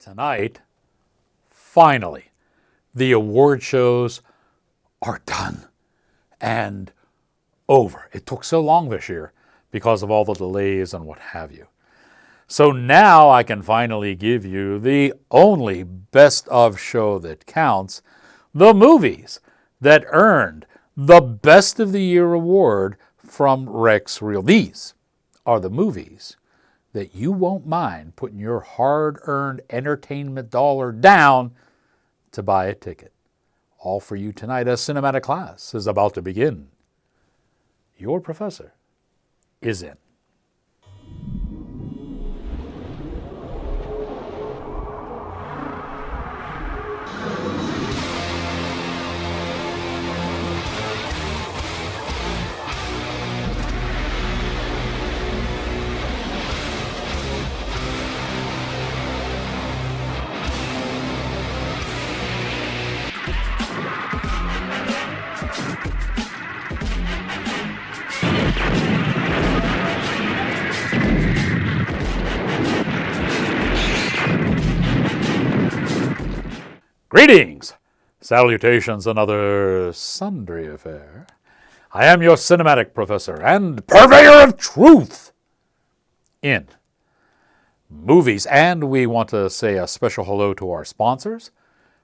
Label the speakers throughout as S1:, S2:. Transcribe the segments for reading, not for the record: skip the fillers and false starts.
S1: Tonight, finally, the award shows are done and over. It took so long this year because of all the delays and what have you. So now I can finally give you the only best of show that counts, the movies that earned the Best of the Year award from Rex Reel. These are the movies that you won't mind putting your hard-earned entertainment dollar down to buy a ticket. All for you tonight as cinematic class is about to begin. Your professor is in. Greetings, salutations, another sundry affair. I am your cinematic professor and purveyor of truth in movies. And we want to say a special hello to our sponsors,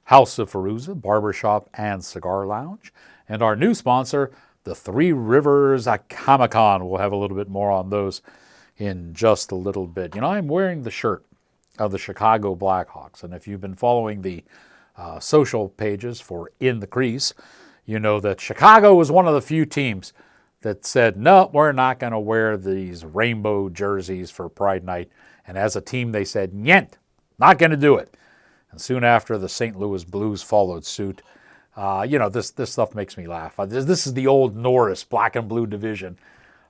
S1: House of Feruza, Barbershop and Cigar Lounge, and our new sponsor, the Three Rivers Comic-Con. We'll have a little bit more on those in just a little bit. You know, I'm wearing the shirt of the Chicago Blackhawks, and if you've been following the social pages for In the Crease, you know that Chicago was one of the few teams that said, no, we're not going to wear these rainbow jerseys for Pride Night. And as a team, they said, nyet, not going to do it. And soon after, the St. Louis Blues followed suit. This stuff makes me laugh. This is the old Norris black and blue division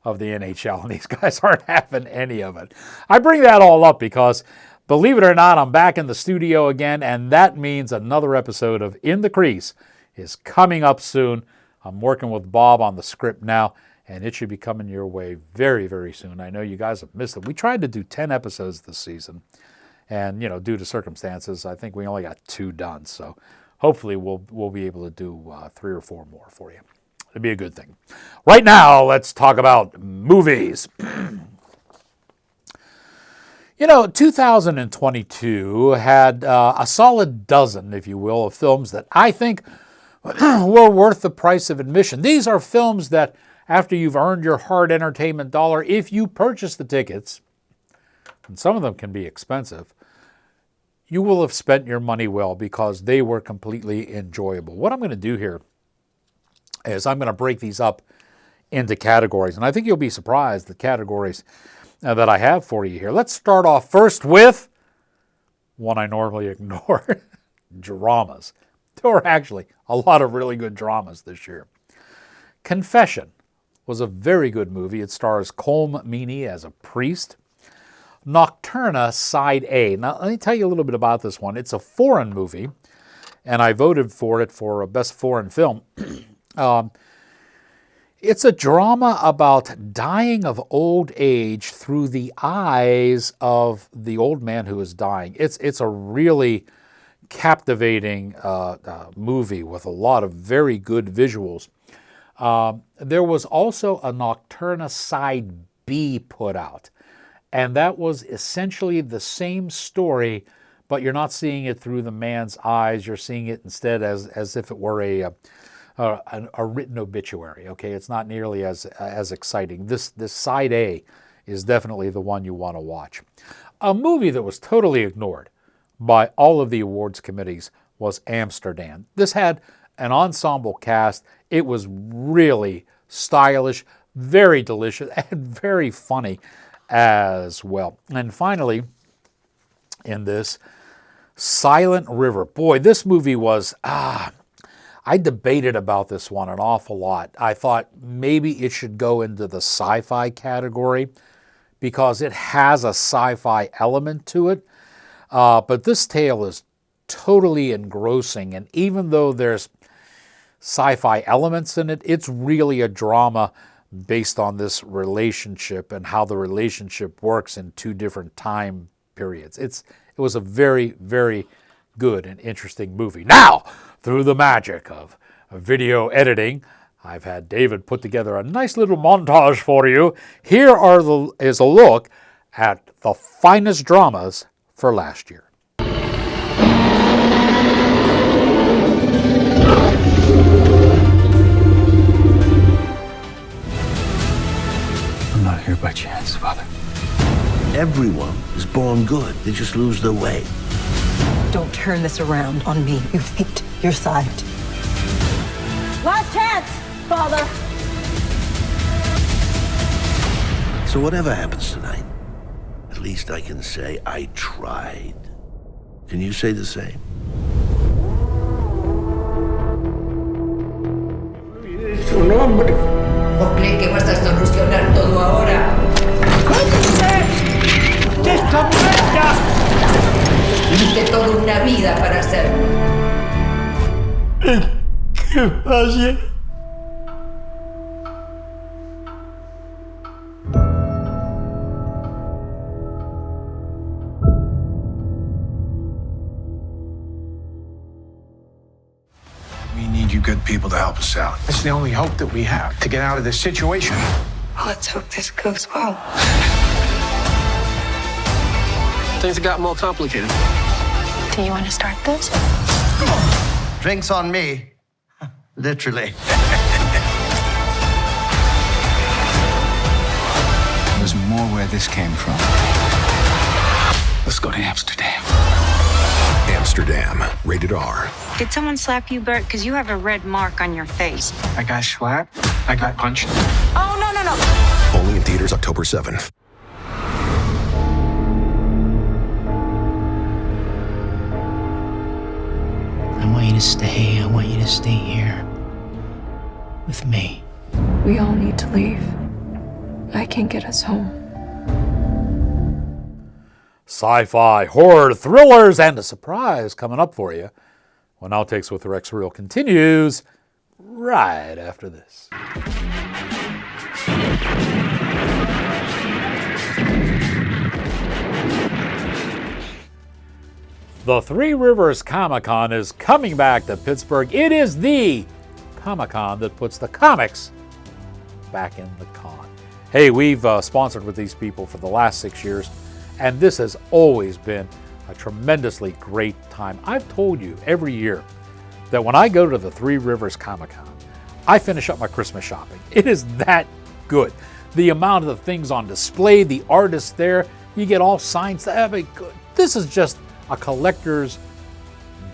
S1: of the NHL, and these guys aren't having any of it. I bring that all up because, believe it or not, I'm back in the studio again, and that means another episode of In the Crease is coming up soon. I'm working with Bob on the script now, and it should be coming your way very, very soon. I know you guys have missed it. We tried to do 10 episodes this season, and, due to circumstances, I think we only got 2 done. So hopefully we'll be able to do 3 or 4 more for you. It'd be a good thing. Right now, let's talk about movies. 2022 had a solid dozen, if you will, of films that I think were worth the price of admission. These are films that, after you've earned your hard entertainment dollar, if you purchase the tickets, and some of them can be expensive, you will have spent your money well because they were completely enjoyable. What I'm going to do here is I'm going to break these up into categories, and I think you'll be surprised the categories that I have for you here. Let's start off first with one I normally ignore, dramas. There were actually a lot of really good dramas this year. Confession was a very good movie. It stars Colm Meaney as a priest. Nocturna Side A. Now, let me tell you a little bit about this one. It's a foreign movie, and I voted for it for Best Foreign Film. It's a drama about dying of old age through the eyes of the old man who is dying. It's a really captivating movie with a lot of very good visuals. There was also a Nocturna Side B put out, and that was essentially the same story, but you're not seeing it through the man's eyes. You're seeing it instead as if it were a written obituary. Okay, it's not nearly as exciting. This Side A is definitely the one you want to watch. A movie that was totally ignored by all of the awards committees was Amsterdam. This had an ensemble cast. It was really stylish, very delicious, and very funny as well. And finally, in this, Silent River. Boy, this movie was, I debated about this one an awful lot. I thought maybe it should go into the sci-fi category because it has a sci-fi element to it. But this tale is totally engrossing. And even though there's sci-fi elements in it, it's really a drama based on this relationship and how the relationship works in 2 different time periods. It was a very, very good and interesting movie. Now, through the magic of video editing, I've had David put together a nice little montage for you. Here is a look at the finest dramas for last year.
S2: I'm not here by chance, Father.
S3: Everyone is born good. They just lose their way.
S4: Don't turn this around on me. You picked your side. Last chance, Father.
S3: So whatever happens tonight, at least I can say I tried. Can you say the same?
S5: ¿O cree que vas a solucionar todo ahora? Tuviste toda una vida para hacerlo.
S2: ¿Qué pasa?
S6: We need you good people to help us out. It's the only hope that we have to get out of this situation.
S5: Let's hope this goes well.
S6: Things have gotten more complicated.
S7: Do you want to start this?
S3: Drinks on me. Literally.
S2: There's more where this came from. Let's go to Amsterdam.
S8: Amsterdam, rated R.
S7: Did someone slap you, Bert? Because you have a red mark on your face.
S6: I got slapped. I got punched.
S7: Oh, no.
S8: Only in theaters October 7th.
S2: I want you to stay. I want you to stay here. With me.
S9: We all need to leave. I can't get us home.
S1: Sci-fi, horror, thrillers, and a surprise coming up for you when Outtakes with Rex Reel continues right after this. The Three Rivers Comic-Con is coming back to Pittsburgh. It is the Comic-Con that puts the comics back in the con. Hey, we've sponsored with these people for the last 6 years, and this has always been a tremendously great time. I've told you every year that when I go to the Three Rivers Comic-Con, I finish up my Christmas shopping. It is that good. The amount of the things on display, the artists there, you get all signed. This is just a collector's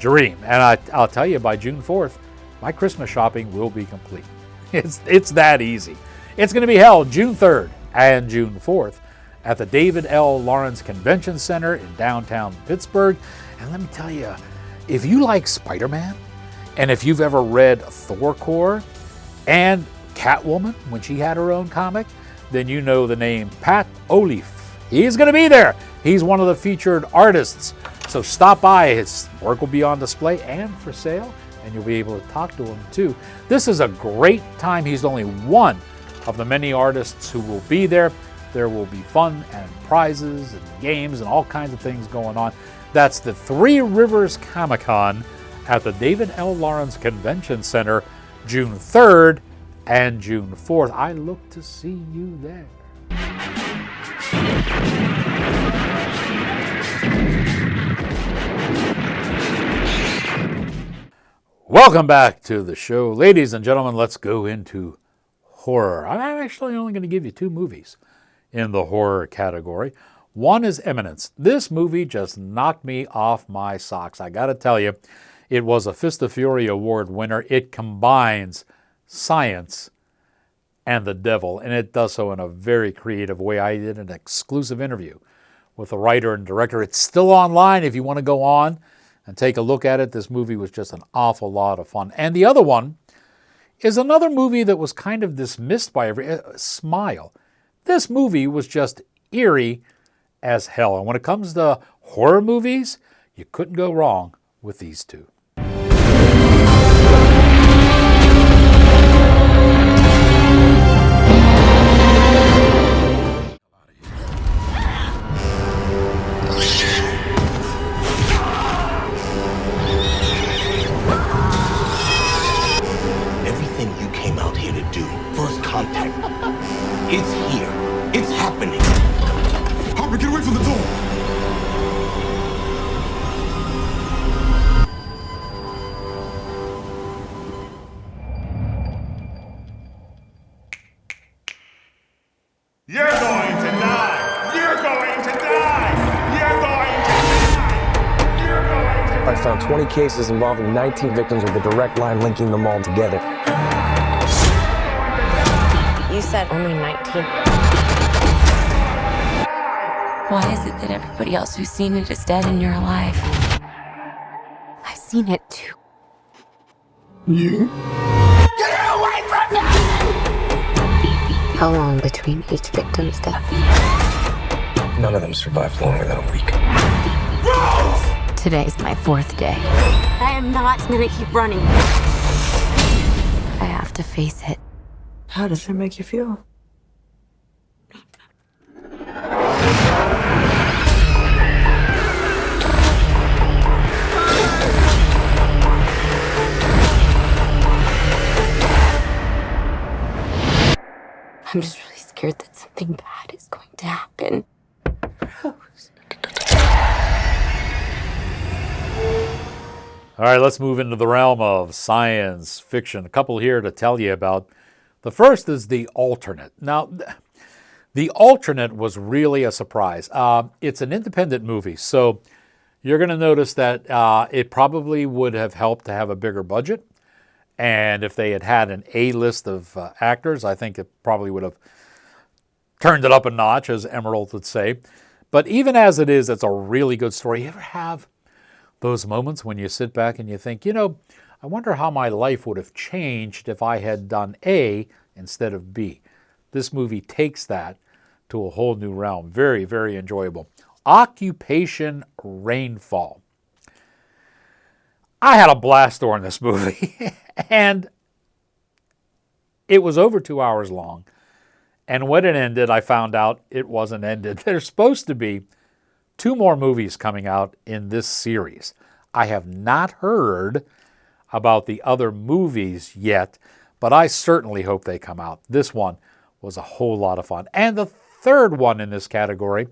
S1: dream. And I'll tell you, by June 4th, my Christmas shopping will be complete. It's that easy. It's going to be held June 3rd and June 4th at the David L. Lawrence Convention Center in downtown Pittsburgh. And let me tell you, if you like Spider-Man, and if you've ever read Thor Core and Catwoman when she had her own comic, then you know the name Pat Olliffe. He's going to be there. He's one of the featured artists. So stop by. His work will be on display and for sale, and you'll be able to talk to him too. This is a great time. He's only one of the many artists who will be there. There will be fun and prizes and games and all kinds of things going on. That's the Three Rivers Comic-Con at the David L. Lawrence Convention Center, June 3rd and June 4th. I look to see you there. Welcome back to the show. Ladies and gentlemen, let's go into horror. I'm actually only going to give you 2 movies in the horror category. One is Eminence. This movie just knocked me off my socks. I got to tell you, it was a Fist of Fury Award winner. It combines science and the devil, and it does so in a very creative way. I did an exclusive interview with the writer and director. It's still online if you want to go on and take a look at it. This movie was just an awful lot of fun. And the other one is another movie that was kind of dismissed by Smile. This movie was just eerie as hell. And when it comes to horror movies, you couldn't go wrong with these two.
S10: I found 20 cases involving 19 victims with a direct line linking them all together.
S9: You said only 19.
S11: Why is it that everybody else who's seen it is dead and you're alive? I've seen it too.
S10: You?
S11: How long between each victim's death?
S10: None of them survived longer than a week.
S11: Today's my 4th day. I am not gonna keep running. I have to face it.
S9: How does it make you feel?
S11: I'm just really scared that something bad is going to happen.
S1: All right, let's move into the realm of science fiction. A couple here to tell you about. The first is The Alternate. Now, The Alternate was really a surprise. It's an independent movie, so you're going to notice that it probably would have helped to have a bigger budget. And if they had had an A-list of actors, I think it probably would have turned it up a notch, as Emerald would say. But even as it is, it's a really good story. You ever have those moments when you sit back and you think, you know, I wonder how my life would have changed if I had done A instead of B. This movie takes that to a whole new realm. Very, very enjoyable. Occupation Rainfall. I had a blast during this movie, and it was over 2 hours long. And when it ended, I found out it wasn't ended. There's supposed to be 2 more movies coming out in this series. I have not heard about the other movies yet, but I certainly hope they come out. This one was a whole lot of fun. And the third one in this category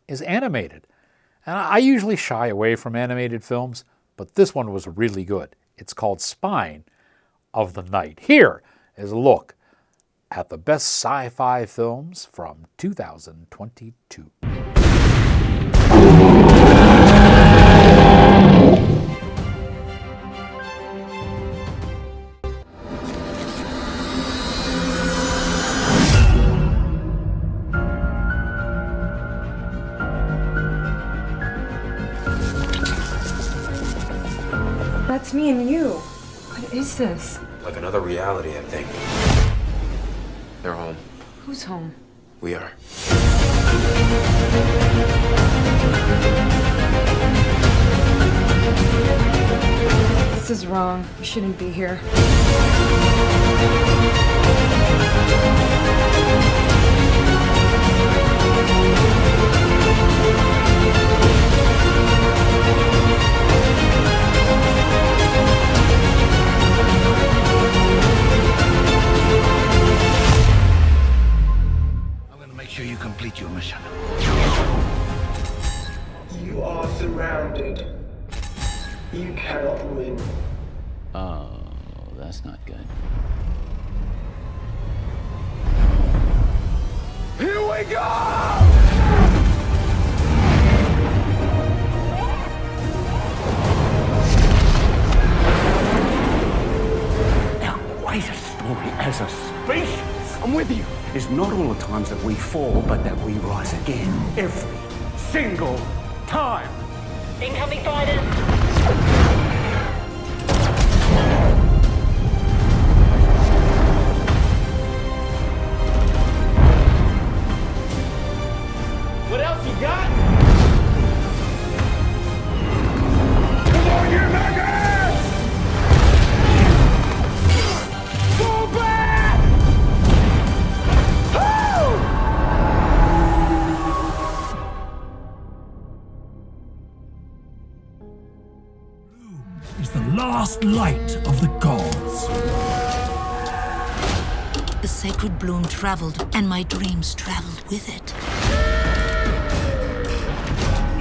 S1: is animated. And I usually shy away from animated films, but this one was really good. It's called Spine of the Night. Here is a look at the best sci-fi films from 2022.
S9: That's me and you. What is this?
S10: Like another reality, I think. They're home.
S9: Who's home?
S10: We are.
S9: This is wrong. We shouldn't be here.
S3: Make sure you complete your mission.
S12: You are surrounded. You cannot win.
S2: Oh, that's not good.
S12: Here we go!
S3: Now, write a story as a space. I'm with you. It's not all the times that we fall, but that we rise again. Every single time.
S5: Incoming fighters.
S12: What else you got? Come on, you maggots! Go back!
S13: Is the last light of the gods.
S14: The sacred bloom traveled, and my dreams traveled with it.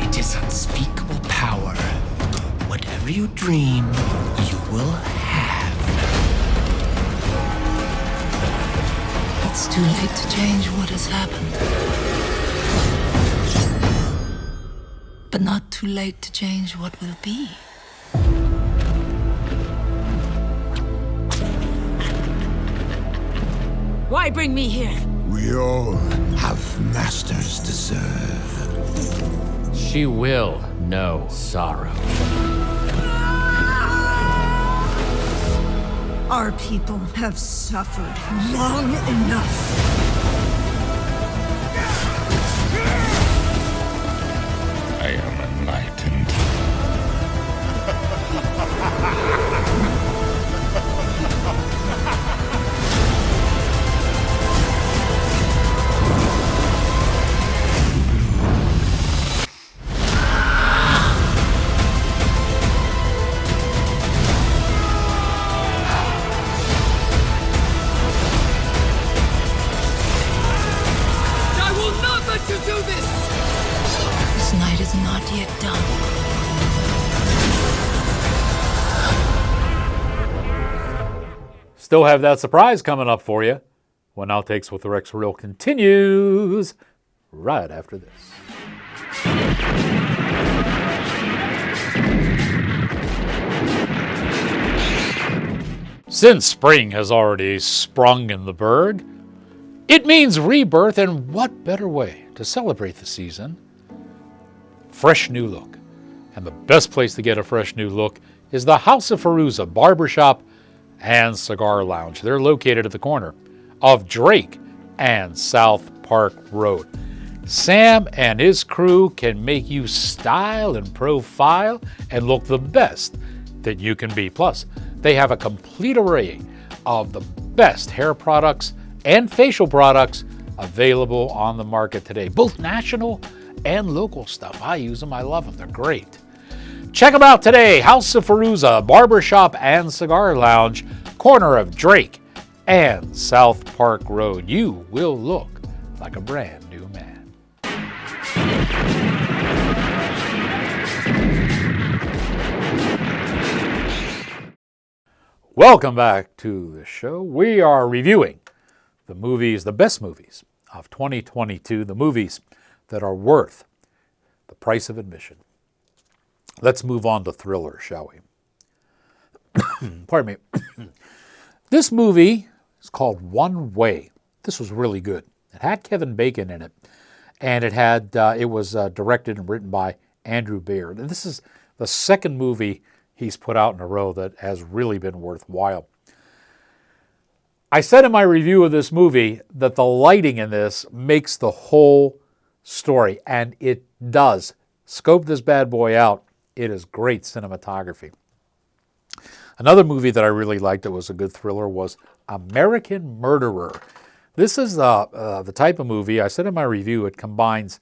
S2: It is unspeakable power. Whatever you dream, you will have.
S14: It's too late to change what has happened. But not too late to change what will be. Why bring me here?
S13: We all have masters to serve.
S2: She will know sorrow.
S14: Our people have suffered long enough.
S13: I am enlightened.
S14: This night is not yet done.
S1: Still have that surprise coming up for you when Outtakes with Rex Reel continues right after this. Since spring has already sprung in the Berg, it means rebirth, and what better way to celebrate the season? Fresh new look. And the best place to get a fresh new look is the House of Fairuza Barbershop and Cigar Lounge. They're located at the corner of Drake and South Park Road. Sam and his crew can make you style and profile and look the best that you can be. Plus, they have a complete array of the best hair products and facial products available on the market today, both national and local stuff. I use them. I love them. They're great. Check them out today. House of Fairuza Barbershop and Cigar Lounge, corner of Drake and South Park Road. You will look like a brand new man. Welcome back to the show. We are reviewing the movies, the best movies of 2022, the movies that are worth the price of admission. Let's move on to thriller, shall we? Pardon me. This movie is called One Way. This was really good. It had Kevin Bacon in it, and it was directed and written by Andrew Baird. And this is the second movie he's put out in a row that has really been worthwhile. I said in my review of this movie that the lighting in this makes the whole story, and it does. Scope this bad boy out. It is great cinematography. Another movie that I really liked that was a good thriller was American Murderer. This is the type of movie, I said in my review, it combines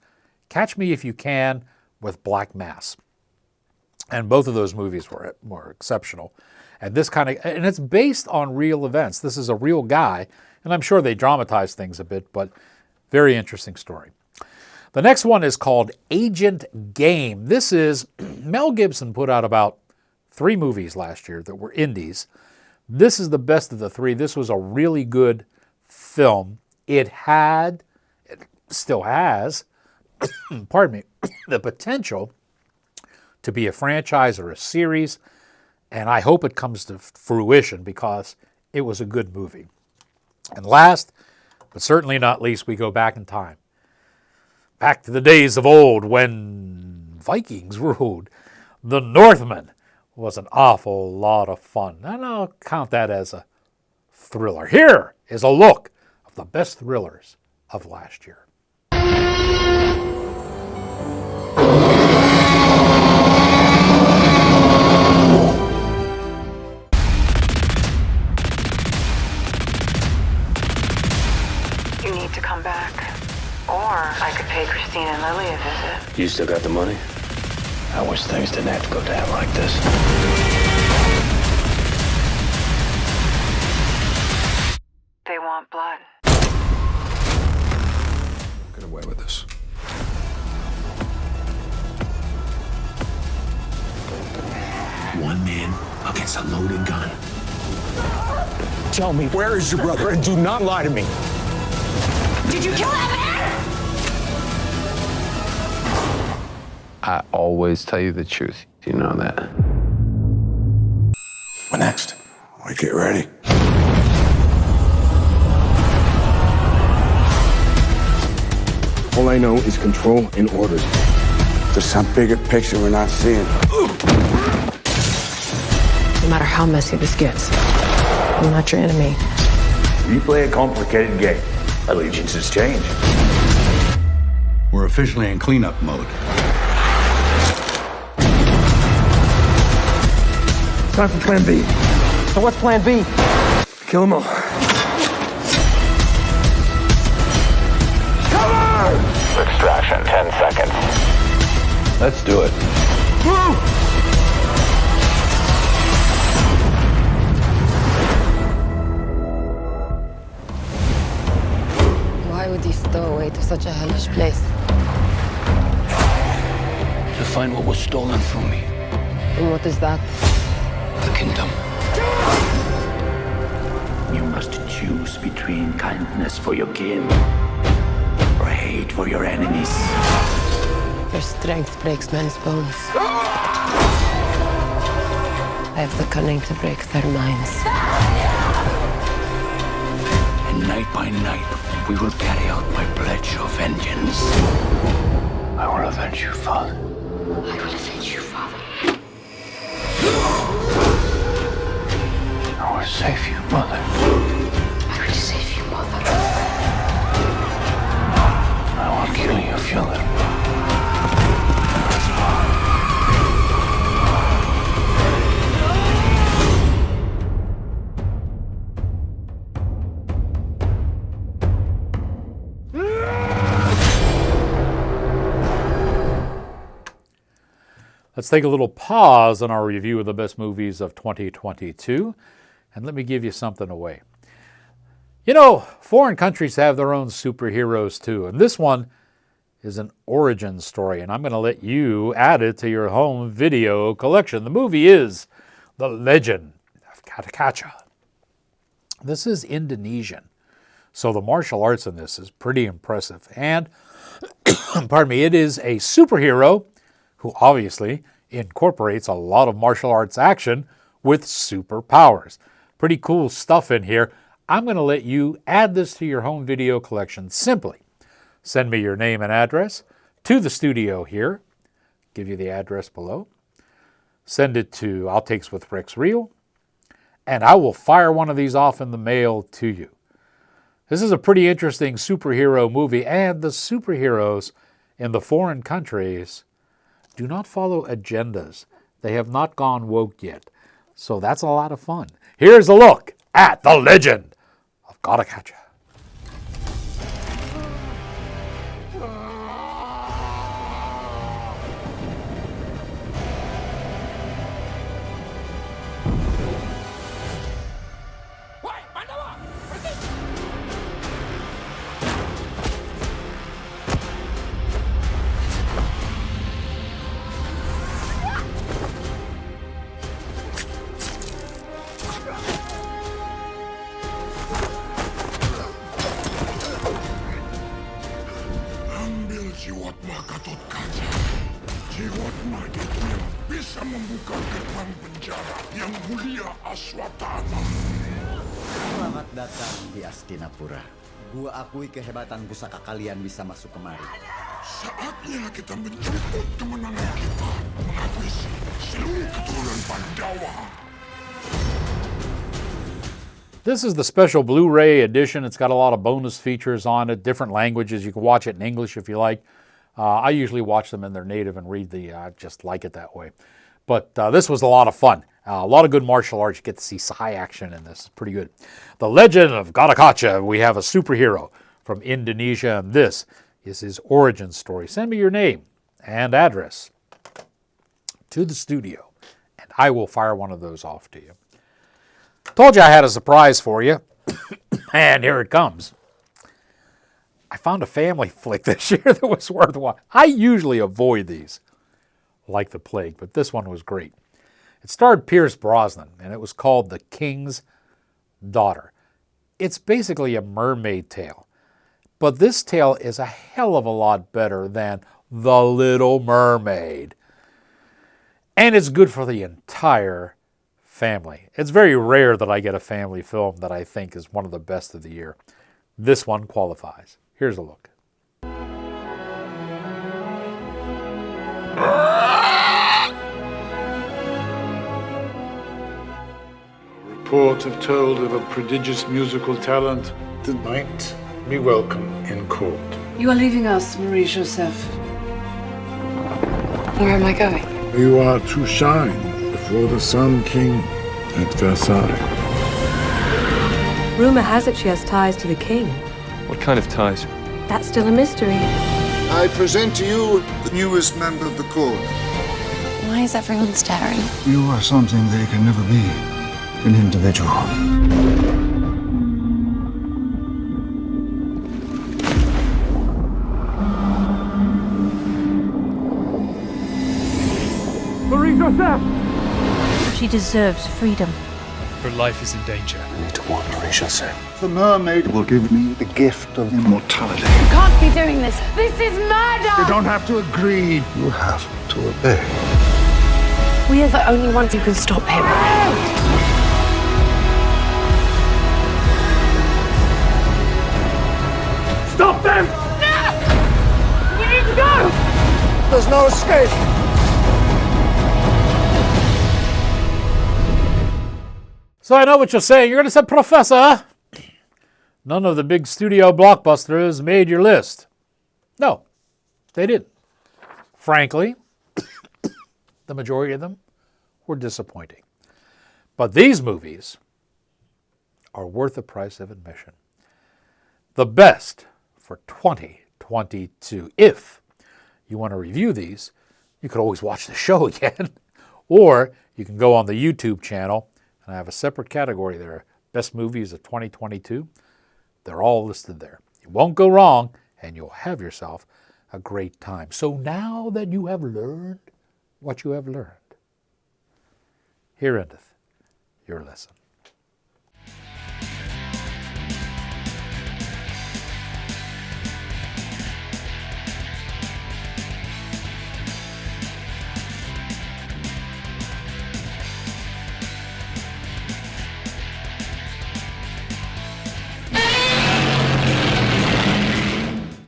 S1: Catch Me If You Can with Black Mass. And both of those movies were exceptional. And and it's based on real events. This is a real guy, and I'm sure they dramatize things a bit, but very interesting story. The next one is called Agent Game. This is, Mel Gibson put out about 3 movies last year that were indies. This is the best of the 3. This was a really good film. It still has, pardon me, the potential to be a franchise or a series, and I hope it comes to fruition because it was a good movie. And last, but certainly not least, we go back in time. Back to the days of old when Vikings ruled. The Northman was an awful lot of fun, and I'll count that as a thriller. Here is a look of the best thrillers of last year.
S4: You need to come back. Or I could pay Christine and Lily a visit.
S10: You still got the money? I wish things didn't have to go down like this.
S4: They want blood.
S8: Get away with this.
S13: One man against a loaded gun.
S10: Tell me, where is your brother? And do not lie to me.
S4: Did you kill that man?
S15: I always tell you the truth. You know that.
S6: What next? We get ready.
S3: All I know is control and order. There's some bigger picture we're not seeing.
S9: No matter how messy this gets, I'm not your enemy.
S3: You play a complicated game. Allegiances change.
S13: We're officially in cleanup mode.
S3: Time for plan B.
S10: So what's plan B?
S3: Kill them all. Cover!
S12: Extraction, 10 seconds.
S15: Let's do it.
S3: Move!
S11: Why would he stow away to such a hellish place?
S3: To find what was stolen from me.
S11: And what is that?
S3: The kingdom. You must choose between kindness for your kin or hate for your enemies.
S11: Your strength breaks men's bones. I have the cunning to break their minds.
S3: And night by night, we will carry out my pledge of vengeance. I will avenge you, Father.
S11: I will avenge you, Father.
S3: I will save you, Mother.
S11: I will save you, Mother.
S3: I will kill you, Father.
S1: Let's take a little pause in our review of the best movies of 2022, and let me give you something away. You know, foreign countries have their own superheroes too, and this one is an origin story, and I'm going to let you add it to your home video collection. The movie is The Legend of Katakacha. This is Indonesian, so the martial arts in this is pretty impressive, and pardon me, it is a superhero who obviously incorporates a lot of martial arts action with superpowers. Pretty cool stuff in here. I'm going to let you add this to your home video collection simply. Send me your name and address to the studio here. Give you the address below. Send it to Outtakes with Rex Reel, and I will fire one of these off in the mail to you. This is a pretty interesting superhero movie, and the superheroes in the foreign countries do not follow agendas. They have not gone woke yet. So that's a lot of fun. Here's a look at The Legend of Katakacha.
S13: Ambil jiwatma Gatot Kaca. Jiwatma itu yang bisa membuka gerbang penjara yang mulia Aswatama.
S16: Selamat datang di Astinapura. Gua akui kehebatan pusaka kalian bisa masuk kemari.
S13: Saatnya kita menjemput kemenangan kita, menghabisi seluruh keturunan Pandawa.
S1: This is the special Blu-ray edition. It's got a lot of bonus features on it, different languages. You can watch it in English if you like. I usually watch them in their native and read I just like it that way. But this was a lot of fun. A lot of good martial arts. You get to see Sai action in this. It's pretty good. The Legend of Katakacha. We have a superhero from Indonesia, and this is his origin story. Send me your name and address to the studio, and I will fire one of those off to you. Told you I had a surprise for you, and here it comes. I found a family flick this year that was worthwhile. I usually avoid these like the plague, but this one was great. It starred Pierce Brosnan, and it was called The King's Daughter. It's basically a mermaid tale, but this tale is a hell of a lot better than The Little Mermaid. And it's good for the entire family. It's very rare that I get a family film that I think is one of the best of the year. This one qualifies. Here's a look.
S17: Reports have told of a prodigious musical talent that might be welcome in court.
S18: You are leaving us, Marie Joseph.
S9: Where am I going?
S17: You are to shine before the Sun King at Versailles.
S9: Rumor has it she has ties to the king.
S8: What kind of ties?
S9: That's still a mystery.
S13: I present to you the newest member of the court.
S11: Why is everyone staring?
S13: You are something they can never be. An individual.
S3: Marie Joseph!
S14: She deserves freedom.
S8: Her life is in danger.
S6: I need to warn Marie Joseph.
S13: The mermaid will give me the gift of immortality.
S7: You can't be doing this. This is murder!
S13: You don't have to agree. You have to obey.
S9: We are the only ones who can stop him.
S3: Stop them!
S7: No! We need to go!
S13: There's no escape.
S1: So I know what you're saying. You're going to say, Professor, none of the big studio blockbusters made your list. No, they didn't. Frankly, the majority of them were disappointing. But these movies are worth the price of admission. The best for 2022. If you want to review these, you could always watch the show again, or you can go on the YouTube channel, and I have a separate category there, Best Movies of 2022. They're all listed there. You won't go wrong, and you'll have yourself a great time. So now that you have learned what you have learned, here endeth your lesson.